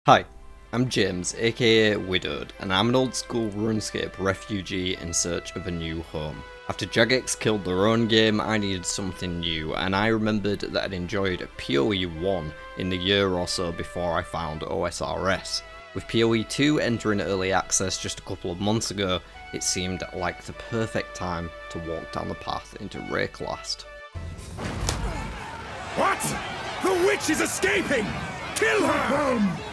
Hi, I'm James, aka Widowed, and I'm an old school RuneScape refugee in search of a new home. After Jagex killed their own game, I needed something new, and I remembered that I'd enjoyed PoE 1 in the year or so before I found OSRS. With PoE 2 entering early access just a couple of months ago, it seemed like the perfect time to walk down the path into Rayclast. What? The witch is escaping! Kill her!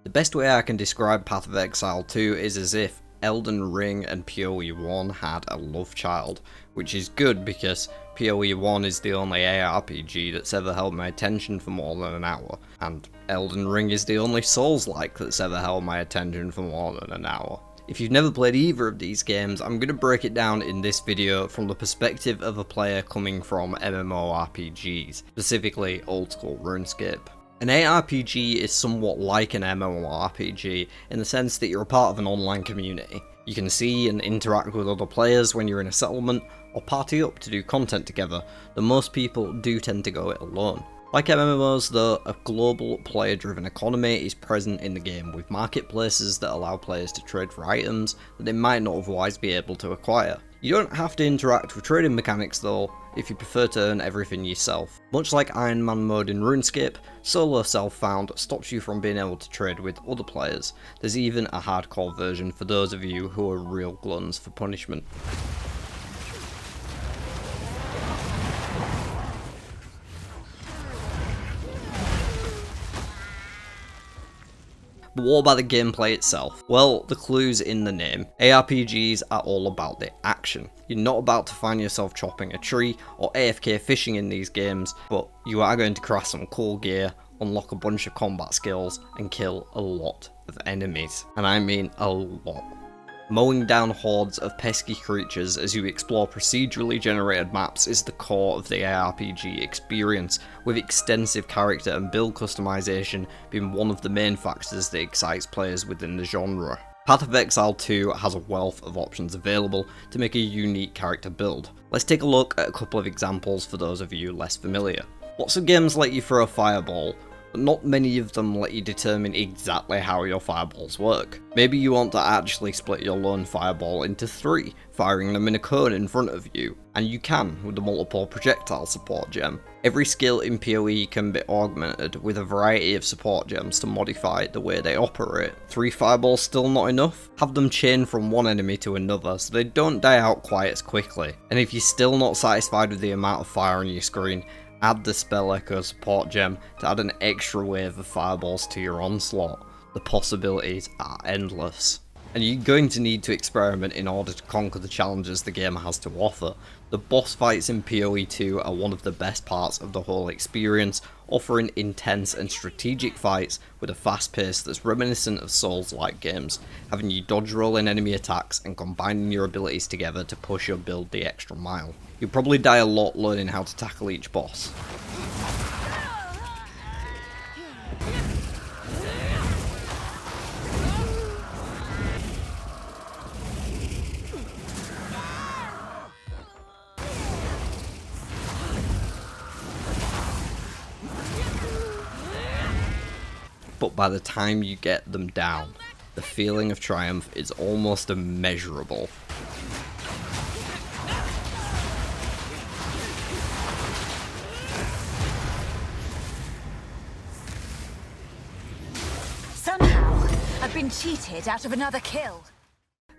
The best way I can describe Path of Exile 2 is as if Elden Ring and PoE 1 had a love child, which is good because PoE 1 is the only ARPG that's ever held my attention for more than an hour, and Elden Ring is the only Souls-like that's ever held my attention for more than an hour. If you've never played either of these games, I'm going to break it down in this video from the perspective of a player coming from MMORPGs, specifically old school RuneScape. An ARPG is somewhat like an MMORPG in the sense that you're a part of an online community. You can see and interact with other players when you're in a settlement, or party up to do content together, though most people do tend to go it alone. Like MMOs though, a global player-driven economy is present in the game, with marketplaces that allow players to trade for items that they might not otherwise be able to acquire. You don't have to interact with trading mechanics though, if you prefer to earn everything yourself. Much like Iron Man mode in RuneScape, solo self-found stops you from being able to trade with other players. There's even a hardcore version for those of you who are real gluttons for punishment. But what about the gameplay itself? Well, the clue's in the name. ARPGs are all about the action. You're not about to find yourself chopping a tree or AFK fishing in these games, but you are going to craft some cool gear, unlock a bunch of combat skills, and kill a lot of enemies. And I mean a lot. Mowing down hordes of pesky creatures as you explore procedurally generated maps is the core of the ARPG experience, with extensive character and build customization being one of the main factors that excites players within the genre. Path of Exile 2 has a wealth of options available to make a unique character build. Let's take a look at a couple of examples for those of you less familiar. Lots of games let you throw a fireball, but not many of them let you determine exactly how your fireballs work. Maybe you want to actually split your lone fireball into 3, firing them in a cone in front of you, and you can with the multiple projectile support gem. Every skill in PoE can be augmented with a variety of support gems to modify the way they operate. 3 fireballs still not enough? Have them chain from one enemy to another so they don't die out quite as quickly. And if you're still not satisfied with the amount of fire on your screen, add the Spell Echo support gem to add an extra wave of fireballs to your onslaught. The possibilities are endless. And you're going to need to experiment in order to conquer the challenges the game has to offer. The boss fights in PoE 2 are one of the best parts of the whole experience, offering intense and strategic fights with a fast pace that's reminiscent of Souls-like games, having you dodge roll in enemy attacks and combining your abilities together to push your build the extra mile. You'll probably die a lot learning how to tackle each boss. But by the time you get them down, the feeling of triumph is almost immeasurable. Somehow, I've been cheated out of another kill.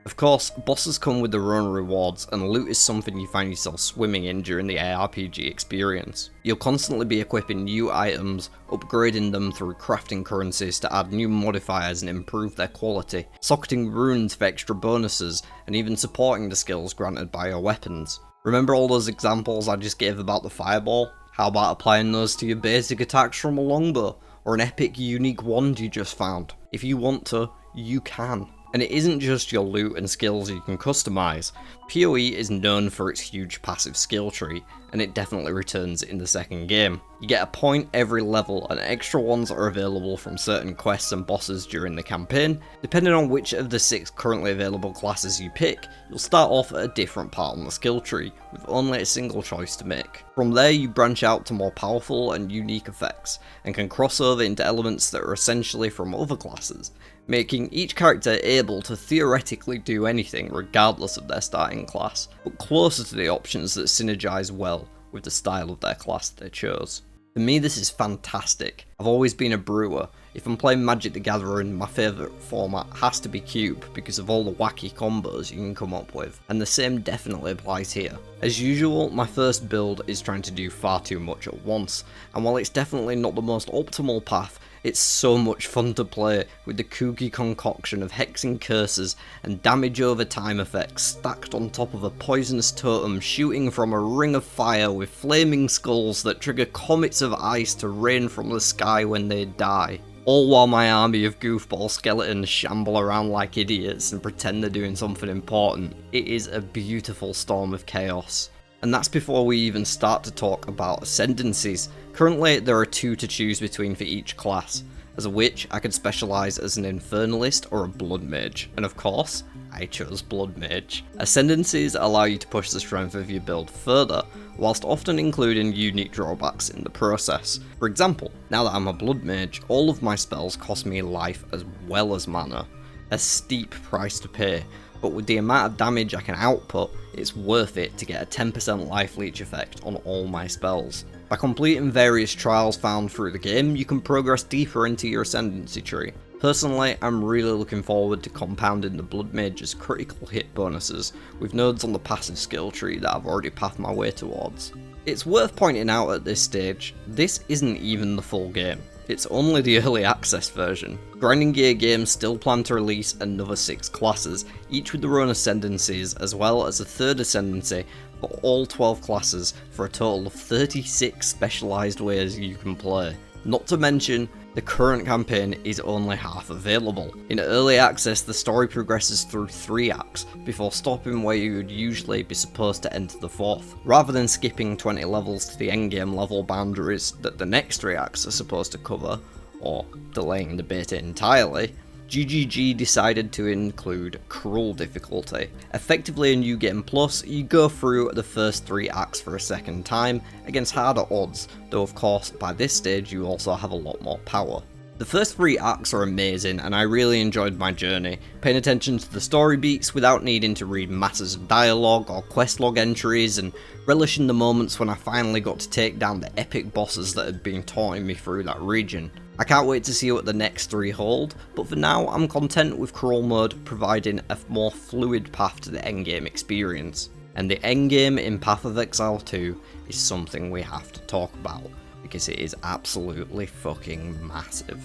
Of course, bosses come with their own rewards, and loot is something you find yourself swimming in during the ARPG experience. You'll constantly be equipping new items, upgrading them through crafting currencies to add new modifiers and improve their quality, socketing runes for extra bonuses, and even supporting the skills granted by your weapons. Remember all those examples I just gave about the fireball? How about applying those to your basic attacks from a longbow, or an epic unique wand you just found? If you want to, you can. And it isn't just your loot and skills you can customise. PoE is known for its huge passive skill tree, and it definitely returns in the second game. You get a point every level, and extra ones are available from certain quests and bosses during the campaign. Depending on which of the 6 currently available classes you pick, you'll start off at a different part on the skill tree, with only a single choice to make. From there you branch out to more powerful and unique effects, and can cross over into elements that are essentially from other classes, making each character able to theoretically do anything regardless of their starting class, but closer to the options that synergize well with the style of their class they chose. For me, this is fantastic. I've always been a brewer. If I'm playing Magic the Gathering, my favourite format has to be Cube because of all the wacky combos you can come up with, and the same definitely applies here. As usual, my first build is trying to do far too much at once, and while it's definitely not the most optimal path, it's so much fun to play with the kooky concoction of hexing curses and damage over time effects stacked on top of a poisonous totem shooting from a ring of fire with flaming skulls that trigger comets of ice to rain from the sky when they die. All while my army of goofball skeletons shamble around like idiots and pretend they're doing something important. It is a beautiful storm of chaos. And that's before we even start to talk about ascendancies. Currently there are 2 to choose between for each class. As a witch, I could specialise as an infernalist or a blood mage, and of course, I chose blood mage. Ascendancies allow you to push the strength of your build further, whilst often including unique drawbacks in the process. For example, now that I'm a blood mage, all of my spells cost me life as well as mana. A steep price to pay, but with the amount of damage I can output, it's worth it to get a 10% life leech effect on all my spells. By completing various trials found through the game, you can progress deeper into your ascendancy tree. Personally, I'm really looking forward to compounding the Blood Mage's critical hit bonuses with nodes on the passive skill tree that I've already pathed my way towards. It's worth pointing out at this stage, this isn't even the full game. It's only the early access version. Grinding Gear Games still plan to release another 6 classes, each with their own ascendancies, as well as a third ascendancy for all 12 classes, for a total of 36 specialised ways you can play. Not to mention, the current campaign is only half available. In early access, the story progresses through 3 acts, before stopping where you would usually be supposed to enter the 4th. Rather than skipping 20 levels to the endgame level boundaries that the next 3 acts are supposed to cover, or delaying the beta entirely, GGG decided to include Cruel difficulty. Effectively a new game plus, you go through the first 3 acts for a second time, against harder odds, though of course by this stage you also have a lot more power. The first 3 acts are amazing and I really enjoyed my journey, paying attention to the story beats without needing to read masses of dialogue or quest log entries, and relishing the moments when I finally got to take down the epic bosses that had been taunting me through that region. I can't wait to see what the next 3 hold, but for now I'm content with Cruel mode providing a more fluid path to the endgame experience. And the endgame in Path of Exile 2 is something we have to talk about, because it is absolutely fucking massive.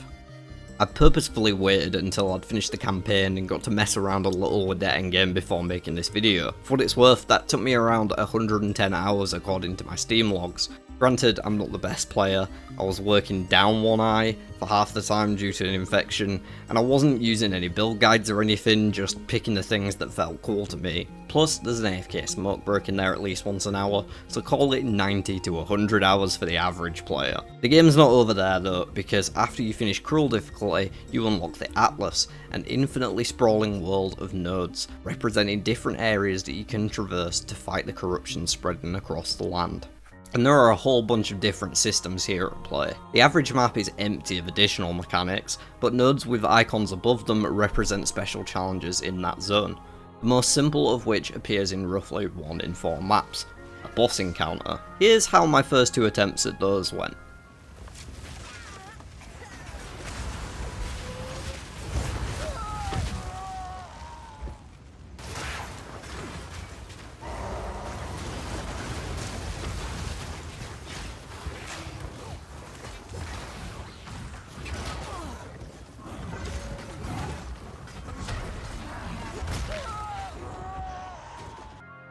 I purposefully waited until I'd finished the campaign and got to mess around a little with the endgame before making this video. For what it's worth, that took me around 110 hours according to my Steam logs. Granted, I'm not the best player, I was working down one eye for half the time due to an infection, and I wasn't using any build guides or anything, just picking the things that felt cool to me. Plus, there's an AFK smoke break in there at least once an hour, so call it 90 to 100 hours for the average player. The game's not over there though, because after you finish Cruel difficulty, you unlock the Atlas, an infinitely sprawling world of nodes, representing different areas that you can traverse to fight the corruption spreading across the land. And there are a whole bunch of different systems here at play. The average map is empty of additional mechanics, but nodes with icons above them represent special challenges in that zone. The most simple of which appears in roughly 1 in 4 maps, a boss encounter. Here's how my first 2 attempts at those went.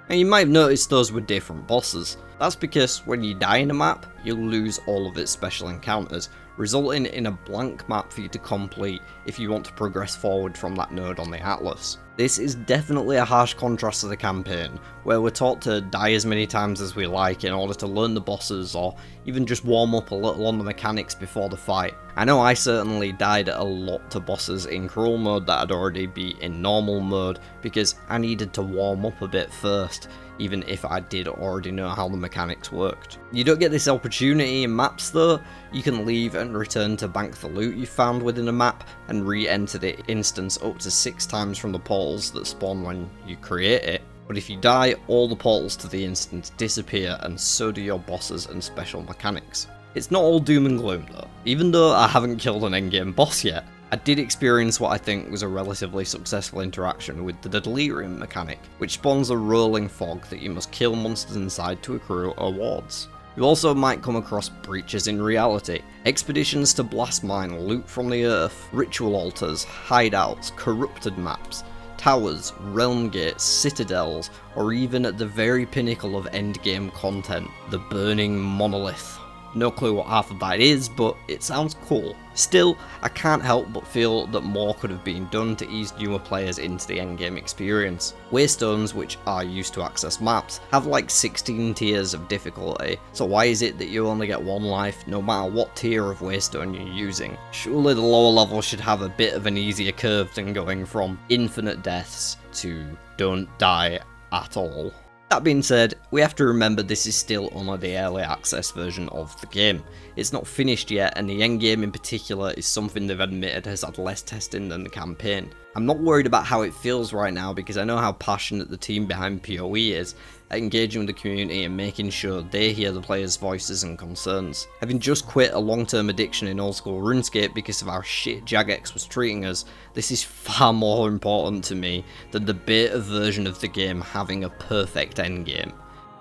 And you might have noticed those were different bosses. That's because when you die in a map, you'll lose all of its special encounters, resulting in a blank map for you to complete if you want to progress forward from that node on the atlas. This is definitely a harsh contrast to the campaign, where we're taught to die as many times as we like in order to learn the bosses or even just warm up a little on the mechanics before the fight. I know I certainly died a lot to bosses in cruel mode that I'd already beat in normal mode because I needed to warm up a bit first, even if I did already know how the mechanics worked. You don't get this opportunity in maps though. You can leave and return to bank the loot you found within a map and re-enter the instance up to 6 times from the portals that spawn when you create it. But if you die, all the portals to the instance disappear and so do your bosses and special mechanics. It's not all doom and gloom though. Even though I haven't killed an endgame boss yet, I did experience what I think was a relatively successful interaction with the delirium mechanic, which spawns a rolling fog that you must kill monsters inside to accrue awards. You also might come across breaches in reality, expeditions to blast mine loot from the earth, ritual altars, hideouts, corrupted maps, towers, realm gates, citadels, or even at the very pinnacle of endgame content, the burning monolith. No clue what half of that is, but it sounds cool. Still, I can't help but feel that more could have been done to ease newer players into the endgame experience. Waystones, which are used to access maps, have like 16 tiers of difficulty, so why is it that you only get 1 life no matter what tier of waystone you're using? Surely the lower level should have a bit of an easier curve than going from infinite deaths to don't die at all. That being said, we have to remember this is still only the early access version of the game. It's not finished yet, and the endgame in particular is something they've admitted has had less testing than the campaign. I'm not worried about how it feels right now because I know how passionate the team behind PoE is at engaging with the community and making sure they hear the players' voices and concerns. Having just quit a long-term addiction in old school RuneScape because of how shit Jagex was treating us, this is far more important to me than the beta version of the game having a perfect endgame.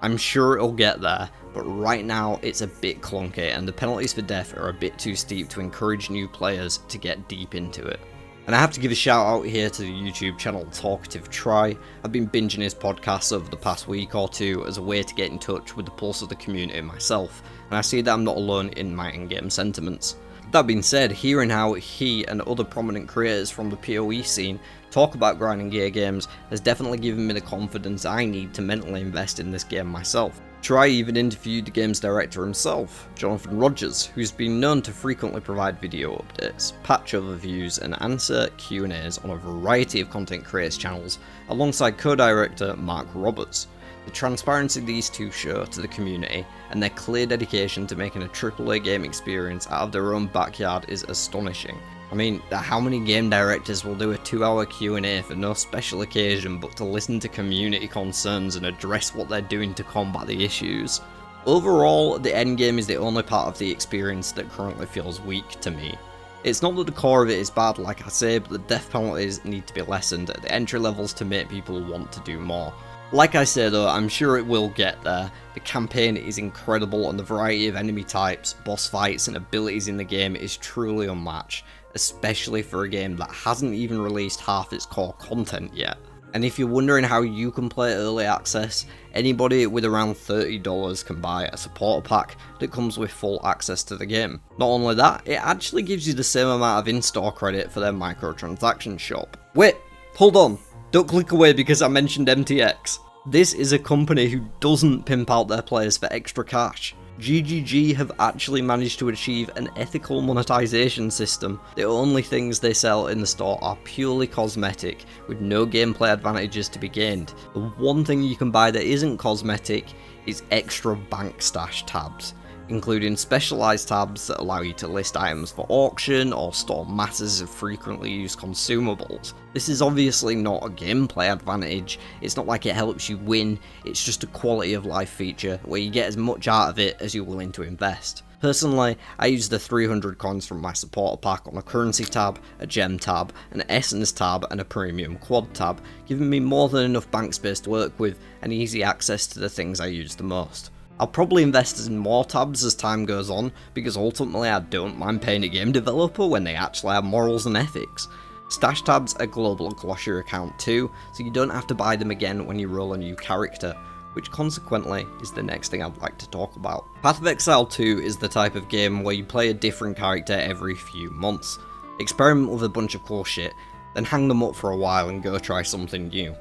I'm sure it'll get there, but right now it's a bit clunky and the penalties for death are a bit too steep to encourage new players to get deep into it. And I have to give a shout out here to the YouTube channel Talkative Try. I've been binging his podcasts over the past week or two as a way to get in touch with the pulse of the community myself, and I see that I'm not alone in my in-game sentiments. That being said, hearing how he and other prominent creators from the PoE scene talk about grinding gear games has definitely given me the confidence I need to mentally invest in this game myself. Try even interviewed the game's director himself, Jonathan Rogers, who's been known to frequently provide video updates, patch overviews and answer Q&As on a variety of content creators channels alongside co-director Mark Roberts. The transparency these two show to the community and their clear dedication to making a AAA game experience out of their own backyard is astonishing. I mean, how many game directors will do a 2-hour Q&A for no special occasion but to listen to community concerns and address what they're doing to combat the issues? Overall, the endgame is the only part of the experience that currently feels weak to me. It's not that the core of it is bad, like I say, but the death penalties need to be lessened at the entry levels to make people want to do more. Like I say though, I'm sure it will get there. The campaign is incredible and the variety of enemy types, boss fights and abilities in the game is truly unmatched, especially for a game that hasn't even released half its core content yet. And if you're wondering how you can play early access, anybody with around $30 can buy a supporter pack that comes with full access to the game. Not only that, it actually gives you the same amount of in-store credit for their microtransaction shop. Wait, hold on. Don't click away because I mentioned MTX. This is a company who doesn't pimp out their players for extra cash. GGG have actually managed to achieve an ethical monetization system. The only things they sell in the store are purely cosmetic, with no gameplay advantages to be gained. The one thing you can buy that isn't cosmetic is extra bank stash tabs, including specialized tabs that allow you to list items for auction or store masses of frequently used consumables. This is obviously not a gameplay advantage, it's not like it helps you win, it's just a quality of life feature where you get as much out of it as you're willing to invest. Personally, I use the 300 coins from my supporter pack on a currency tab, a gem tab, an essence tab and a premium quad tab, giving me more than enough bank space to work with and easy access to the things I use the most. I'll probably invest in more tabs as time goes on, because ultimately I don't mind paying a game developer when they actually have morals and ethics. Stash tabs are global across your account too, so you don't have to buy them again when you roll a new character. which consequently is the next thing I'd like to talk about. Path of Exile 2 is the type of game where you play a different character every few months, experiment with a bunch of cool shit, then hang them up for a while and go try something new.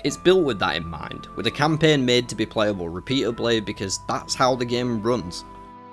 It's built with that in mind, with a campaign made to be playable repeatably because that's how the game runs.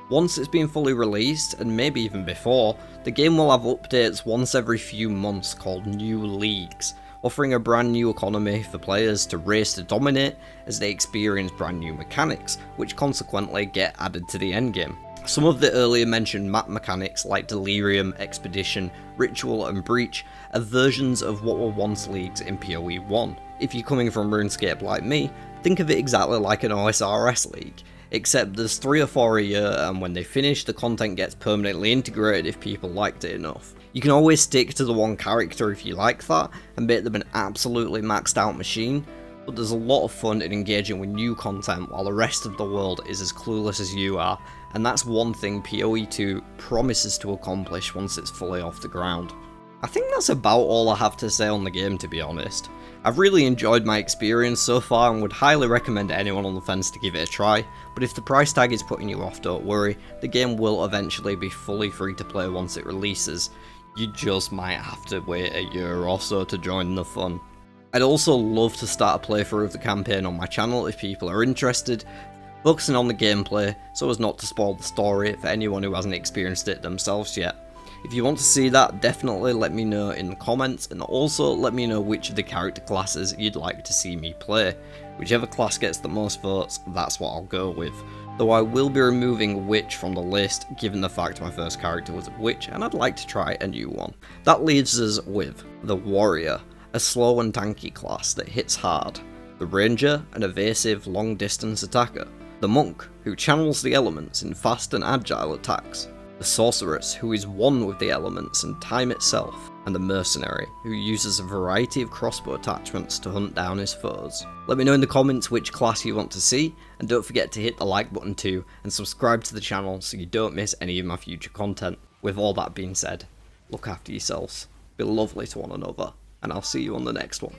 Once it's been fully released, and maybe even before, the game will have updates once every few months called New Leagues, offering a brand new economy for players to race to dominate as they experience brand new mechanics, which consequently get added to the endgame. Some of the earlier mentioned map mechanics like Delirium, Expedition, Ritual and Breach are versions of what were once leagues in PoE 1. If you're coming from RuneScape like me, think of it exactly like an OSRS league, except there's 3 or 4 a year, and when they finish the content gets permanently integrated if people liked it enough. You can always stick to the one character if you like that, and make them an absolutely maxed out machine, but there's a lot of fun in engaging with new content while the rest of the world is as clueless as you are, and that's one thing PoE 2 promises to accomplish once it's fully off the ground. I think that's about all I have to say on the game, to be honest. I've really enjoyed my experience so far and would highly recommend anyone on the fence to give it a try, but if the price tag is putting you off, don't worry, the game will eventually be fully free to play once it releases. You just might have to wait a year or so to join the fun. I'd also love to start a playthrough of the campaign on my channel if people are interested, focusing on the gameplay so as not to spoil the story for anyone who hasn't experienced it themselves yet. If you want to see that, definitely let me know in the comments, and also let me know which of the character classes you'd like to see me play. Whichever class gets the most votes, that's what I'll go with. Though I will be removing Witch from the list, given the fact my first character was a Witch, and I'd like to try a new one. That leaves us with the Warrior, a slow and tanky class that hits hard. The Ranger, an evasive, long-distance attacker. The Monk, who channels the elements in fast and agile attacks. The Sorceress, who is one with the elements and time itself, and the Mercenary, who uses a variety of crossbow attachments to hunt down his foes. Let me know in the comments which class you want to see, and don't forget to hit the like button too, and subscribe to the channel so you don't miss any of my future content. With all that being said, look after yourselves, be lovely to one another, and I'll see you on the next one.